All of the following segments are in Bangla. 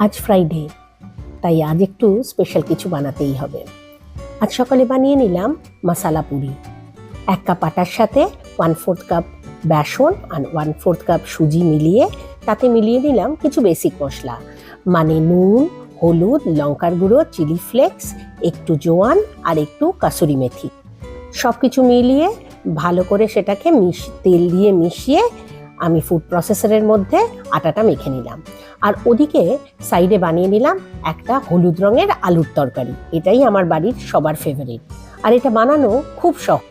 আজ ফ্রাইডে, তাই আজ একটু স্পেশাল কিছু বানাতেই হবে। আজ সকালে বানিয়ে নিলাম মশালা পুরি। 1 কাপ আটার সাথে 1/4 কাপ বেসন আর 1/4 কাপ সুজি মিলিয়ে তাতে মিলিয়ে নিলাম কিছু বেসিক মশলা, মানে নুন, হলুদ, লঙ্কার গুঁড়ো, চিলি ফ্লেক্স, একটু জোয়ান আর একটু কাসুরি মেথি। সব কিছু মিলিয়ে ভালো করে সেটাকে তেল দিয়ে মিশিয়ে আমি ফুড প্রসেসরের মধ্যে আটাটা মেখে নিলাম। আর ওদিকে সাইডে বানিয়ে নিলাম একটা হলুদ রঙের আলুর তরকারি। এটাই আমার বাড়ির সবার ফেভারিট, আর এটা বানানো খুব সহজ।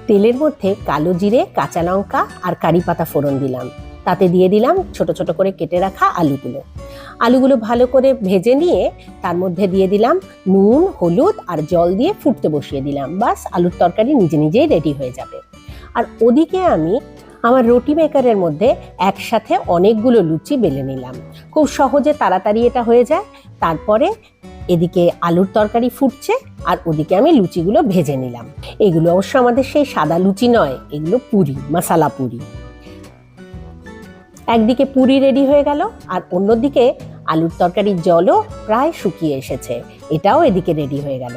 তেলের মধ্যে কালো জিরে, কাঁচা লঙ্কা আর কারি পাতা ফোড়ন দিলাম। তাতে দিয়ে দিলাম ছোট ছোট করে কেটে রাখা আলুগুলো ভালো করে ভেজে নিয়ে তার মধ্যে দিয়ে দিলাম নুন, হলুদ আর জল দিয়ে ফুটতে বসিয়ে দিলাম। বাস, আলুর তরকারি নিজে নিজেই রেডি হয়ে যাবে। আর ওদিকে আমি আমার রুটি মেকারের মধ্যে একসাথে অনেকগুলো লুচি বেলে নিলাম। খুব সহজে তাড়াতাড়ি এটা হয়ে যায়। তারপরে এদিকে আলুর তরকারি ফুটছে আর ওদিকে আমি লুচিগুলো ভেজে নিলাম। এগুলো অবশ্য আমাদের সেই সাদা লুচি নয়, এগুলো পুরি, মশালা পুরি। একদিকে পুরি রেডি হয়ে গেল আর অন্যদিকে আলুর তরকারির জলও প্রায় শুকিয়ে এসেছে, এটাও এদিকে রেডি হয়ে গেল।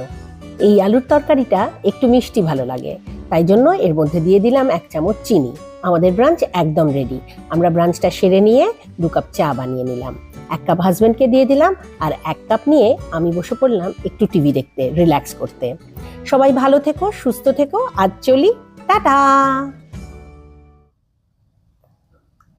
এই আলুর তরকারিটা একটু মিষ্টি ভালো লাগে, তাই জন্য এর মধ্যে দিয়ে দিলাম 1 চামচ চিনি। আমাদের ব্রাঞ্চ একদম রেডি। আমরা ব্রাঞ্চটা সেরে নিয়ে 2 কাপ চা বানিয়ে নিলাম। 1 কাপ হাজব্যান্ডকে দিয়ে দিলাম আর 1 কাপ নিয়ে আমি বসে পড়লাম একটু টিভি দেখতে, রিল্যাক্স করতে। সবাই ভালো থেকো, সুস্থ থেকো। আজ চলি, টাটা।